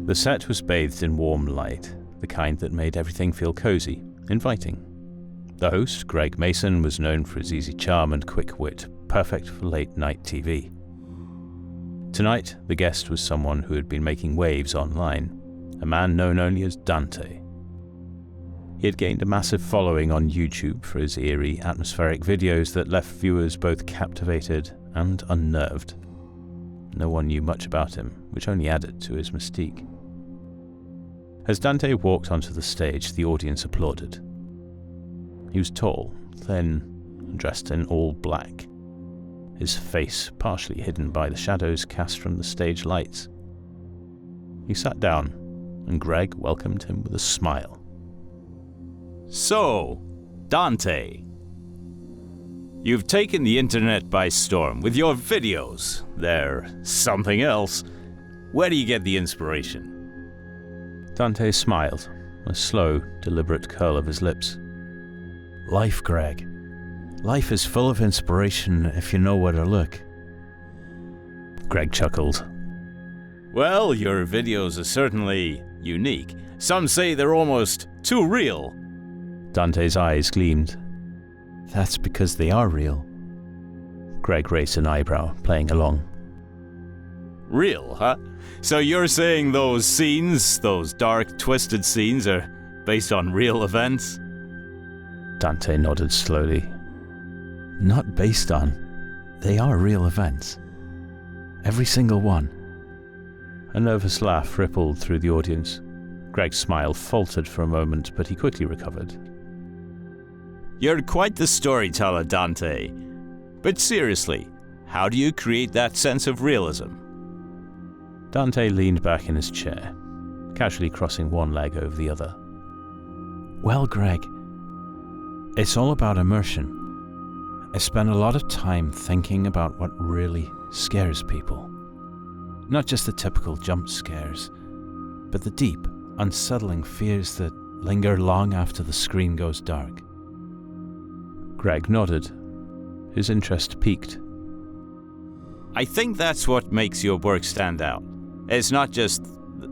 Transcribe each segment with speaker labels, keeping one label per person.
Speaker 1: The set was bathed in warm light, the kind that made everything feel cozy, inviting. The host, Greg Mason, was known for his easy charm and quick wit, perfect for late-night TV. Tonight, the guest was someone who had been making waves online, a man known only as Dante. He had gained a massive following on YouTube for his eerie, atmospheric videos that left viewers both captivated and unnerved. No one knew much about him, which only added to his mystique. As Dante walked onto the stage, the audience applauded. He was tall, thin, and dressed in all black, his face partially hidden by the shadows cast from the stage lights. He sat down, and Greg welcomed him with a smile.
Speaker 2: So, Dante, you've taken the internet by storm with your videos. They're something else. Where do you get the inspiration?
Speaker 1: Dante smiled, a slow, deliberate curl of his lips.
Speaker 3: Life, Greg. Life is full of inspiration if you know where to look.
Speaker 1: Greg chuckled.
Speaker 2: Well, your videos are certainly unique. Some say they're almost too real.
Speaker 1: Dante's eyes gleamed.
Speaker 3: That's because they are real.
Speaker 1: Greg raised an eyebrow, playing along.
Speaker 2: Real, huh? So you're saying those scenes, those dark, twisted scenes, are based on real events?
Speaker 1: Dante nodded slowly.
Speaker 3: Not based on. They are real events. Every single one.
Speaker 1: A nervous laugh rippled through the audience. Greg's smile faltered for a moment, but he quickly recovered.
Speaker 2: You're quite the storyteller, Dante. But seriously, how do you create that sense of realism?
Speaker 1: Dante leaned back in his chair, casually crossing one leg over the other.
Speaker 3: Well, Greg, it's all about immersion. I spend a lot of time thinking about what really scares people. Not just the typical jump scares, but the deep, unsettling fears that linger long after the screen goes dark.
Speaker 1: Greg nodded. His interest piqued.
Speaker 2: I think that's what makes your work stand out. It's not just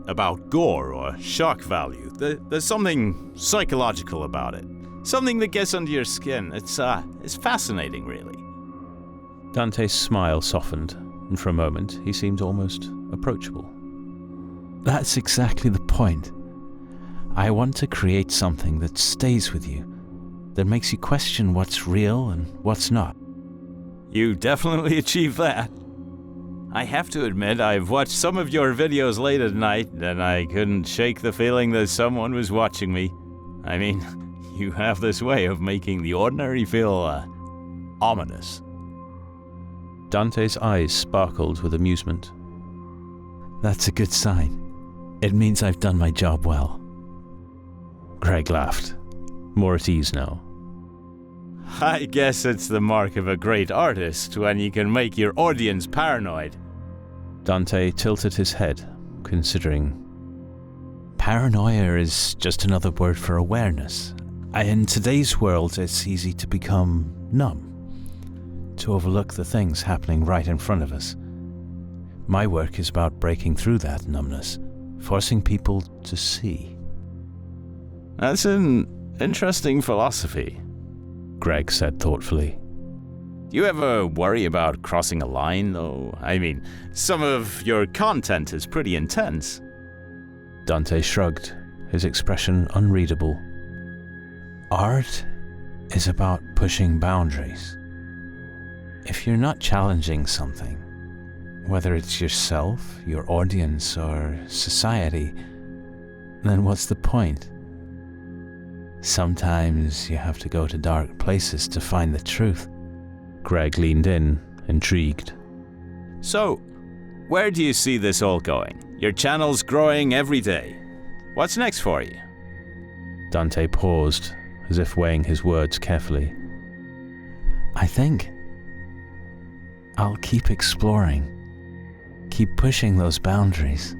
Speaker 2: about gore or shock value. There's something psychological about it. Something that gets under your skin. It's fascinating, really.
Speaker 1: Dante's smile softened, and for a moment he seemed almost approachable.
Speaker 3: That's exactly the point. I want to create something that stays with you, that makes you question what's real and what's not.
Speaker 2: You definitely achieved that. I have to admit, I've watched some of your videos late at night, and I couldn't shake the feeling that someone was watching me. I mean, you have this way of making the ordinary feel, ominous.
Speaker 1: Dante's eyes sparkled with amusement.
Speaker 3: That's a good sign. It means I've done my job well.
Speaker 1: Greg laughed, more at ease now.
Speaker 2: I guess it's the mark of a great artist when you can make your audience paranoid.
Speaker 1: Dante tilted his head, considering.
Speaker 3: Paranoia is just another word for awareness. In today's world, it's easy to become numb, to overlook the things happening right in front of us. My work is about breaking through that numbness, forcing people to see.
Speaker 2: That's an interesting philosophy,
Speaker 1: Greg said thoughtfully.
Speaker 2: Do you ever worry about crossing a line, though? I mean, some of your content is pretty intense.
Speaker 1: Dante shrugged, his expression unreadable.
Speaker 3: Art is about pushing boundaries. If you're not challenging something, whether it's yourself, your audience, or society, then what's the point? Sometimes you have to go to dark places to find the truth.
Speaker 1: Greg leaned in, intrigued.
Speaker 2: So, where do you see this all going? Your channel's growing every day. What's next for you?
Speaker 1: Dante paused, as if weighing his words carefully.
Speaker 3: I think I'll keep exploring. Keep pushing those boundaries.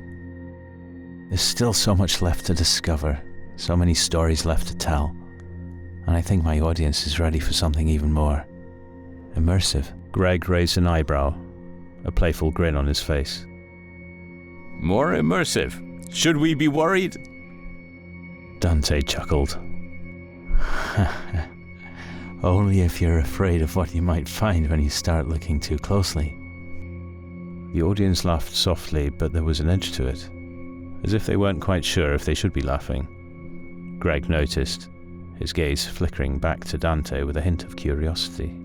Speaker 3: There's still so much left to discover, so many stories left to tell, and I think my audience is ready for something even more immersive.
Speaker 1: Greg raised an eyebrow, a playful grin on his face.
Speaker 2: More immersive? Should we be worried?
Speaker 3: Dante chuckled. Only if you're afraid of what you might find when you start looking too closely.
Speaker 1: The audience laughed softly, but there was an edge to it, as if they weren't quite sure if they should be laughing. Greg noticed, his gaze flickering back to Dante with a hint of curiosity.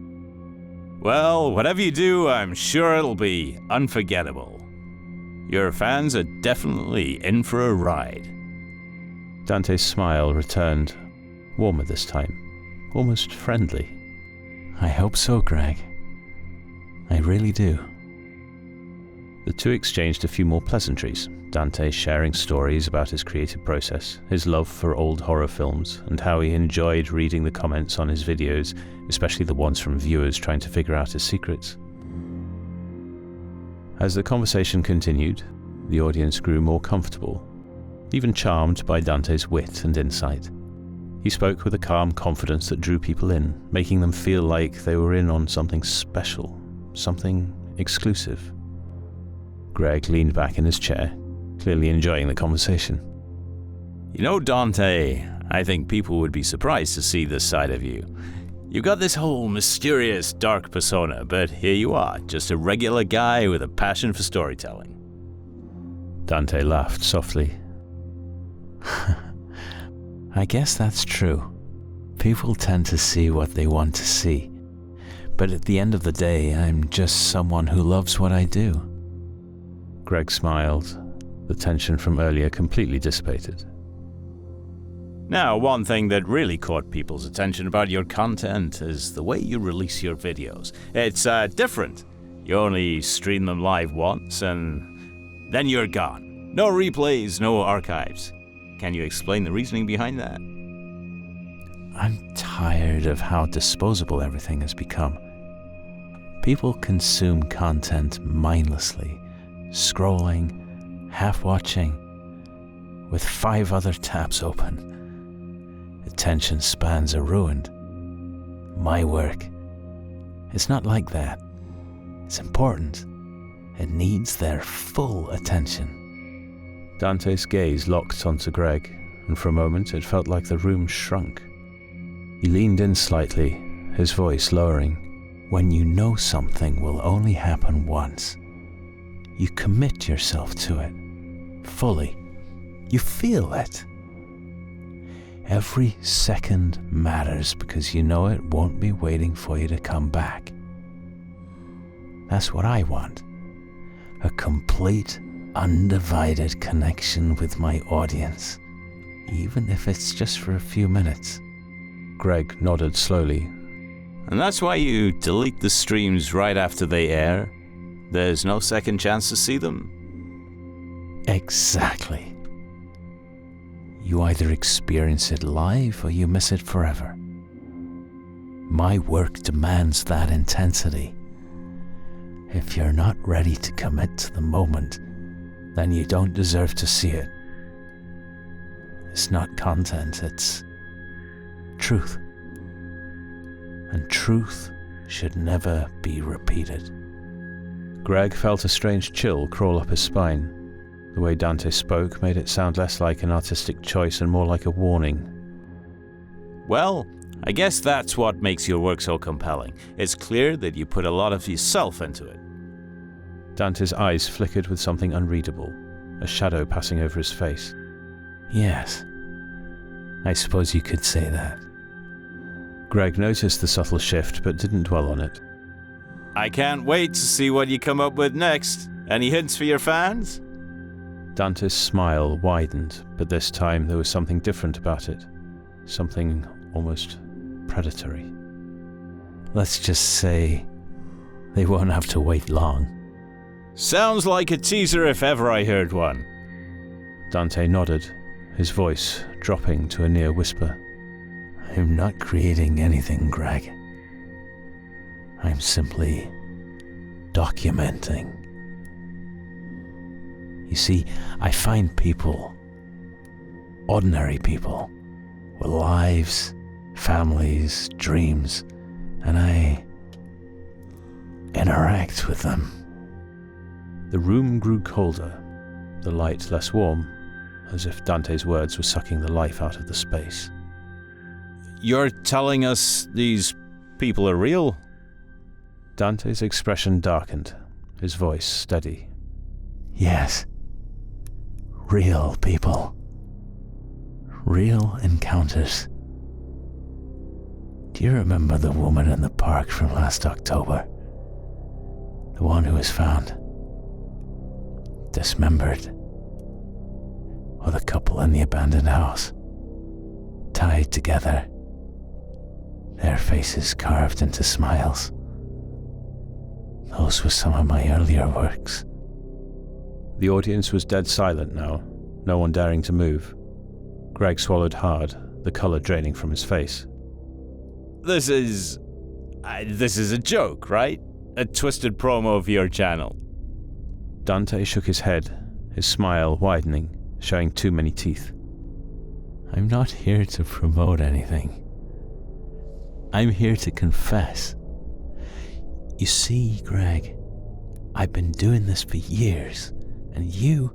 Speaker 2: Well, whatever you do, I'm sure it'll be unforgettable. Your fans are definitely in for a ride.
Speaker 1: Dante's smile returned, warmer this time, almost friendly.
Speaker 3: I hope so, Greg. I really do.
Speaker 1: The two exchanged a few more pleasantries, Dante sharing stories about his creative process, his love for old horror films, and how he enjoyed reading the comments on his videos, especially the ones from viewers trying to figure out his secrets. As the conversation continued, the audience grew more comfortable, even charmed by Dante's wit and insight. He spoke with a calm confidence that drew people in, making them feel like they were in on something special, something exclusive. Greg leaned back in his chair, clearly enjoying the conversation.
Speaker 2: You know, Dante, I think people would be surprised to see this side of you. You've got this whole mysterious, dark persona, but here you are, just a regular guy with a passion for storytelling.
Speaker 3: Dante laughed softly. I guess that's true. People tend to see what they want to see. But at the end of the day, I'm just someone who loves what I do.
Speaker 1: Greg smiled. The tension from earlier completely dissipated.
Speaker 2: Now, one thing that really caught people's attention about your content is the way you release your videos. It's different. You only stream them live once, and then you're gone. No replays, no archives. Can you explain the reasoning behind that?
Speaker 3: I'm tired of how disposable everything has become. People consume content mindlessly, scrolling, half-watching, with 5 other tabs open. Attention spans are ruined. My work, it's not like that. It's important. It needs their full attention.
Speaker 1: Dante's gaze locked onto Greg, and for a moment it felt like the room shrunk. He leaned in slightly, his voice lowering.
Speaker 3: When you know something will only happen once, you commit yourself to it, fully. You feel it. Every second matters because you know it won't be waiting for you to come back. That's what I want. A complete, undivided connection with my audience, even if it's just for a few minutes.
Speaker 1: Greg nodded slowly.
Speaker 2: And that's why you delete the streams right after they air? There's no second chance to see them?
Speaker 3: Exactly. You either experience it live or you miss it forever. My work demands that intensity. If you're not ready to commit to the moment, then you don't deserve to see it. It's not content, it's truth. And truth should never be repeated.
Speaker 1: Greg felt a strange chill crawl up his spine. The way Dante spoke made it sound less like an artistic choice and more like a warning.
Speaker 2: Well, I guess that's what makes your work so compelling. It's clear that you put a lot of yourself into it.
Speaker 1: Dante's eyes flickered with something unreadable, a shadow passing over his face.
Speaker 3: Yes, I suppose you could say that.
Speaker 1: Greg noticed the subtle shift but didn't dwell on it.
Speaker 2: I can't wait to see what you come up with next. Any hints for your fans?
Speaker 1: Dante's smile widened, but this time there was something different about it. Something almost predatory.
Speaker 3: Let's just say they won't have to wait long.
Speaker 2: Sounds like a teaser if ever I heard one.
Speaker 1: Dante nodded, his voice dropping to a near whisper.
Speaker 3: I'm not creating anything, Greg. I'm simply documenting. You see, I find people, ordinary people, with lives, families, dreams, and I interact with them.
Speaker 1: The room grew colder, the light less warm, as if Dante's words were sucking the life out of the space.
Speaker 2: You're telling us these people are real?
Speaker 1: Dante's expression darkened, his voice steady.
Speaker 3: Yes. Real people. Real encounters. Do you remember the woman in the park from last October? The one who was found dismembered? Or the couple in the abandoned house, tied together, their faces carved into smiles? Those were some of my earlier works.
Speaker 1: The audience was dead silent now, no one daring to move. Greg swallowed hard, the colour draining from his face.
Speaker 2: This is a joke, right? A twisted promo of your channel.
Speaker 1: Dante shook his head, his smile widening, showing too many teeth.
Speaker 3: I'm not here to promote anything. I'm here to confess. You see, Greg, I've been doing this for years, and you've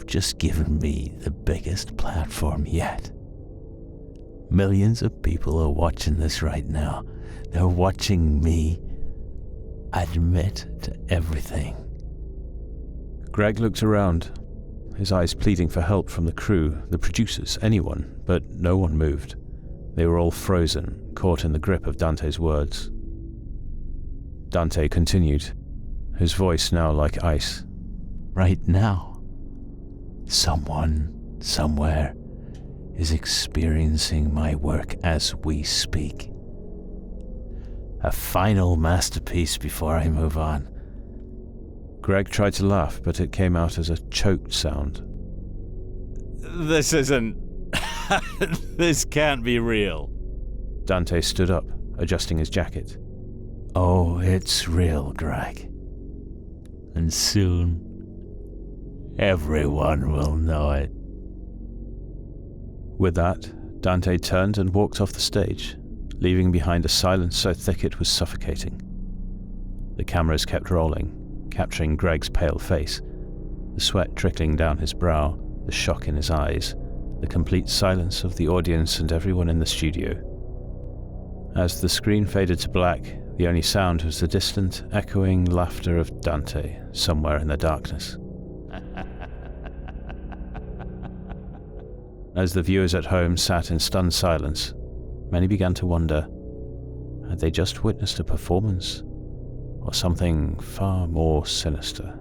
Speaker 3: just given me the biggest platform yet. Millions of people are watching this right now. They're watching me admit to everything.
Speaker 1: Greg looked around, his eyes pleading for help from the crew, the producers, anyone, but no one moved. They were all frozen, caught in the grip of Dante's words. Dante continued, his voice now like ice.
Speaker 3: Right now, someone, somewhere, is experiencing my work as we speak. A final masterpiece before I move on.
Speaker 1: Greg tried to laugh, but it came out as a choked sound.
Speaker 2: This isn't... This can't be real.
Speaker 1: Dante stood up, adjusting his jacket.
Speaker 3: Oh, it's real, Greg. And soon, everyone will know it.
Speaker 1: With that, Dante turned and walked off the stage, leaving behind a silence so thick it was suffocating. The cameras kept rolling, capturing Greg's pale face, the sweat trickling down his brow, the shock in his eyes, the complete silence of the audience and everyone in the studio. As the screen faded to black, the only sound was the distant, echoing laughter of Dante somewhere in the darkness. As the viewers at home sat in stunned silence, many began to wonder, had they just witnessed a performance, or something far more sinister?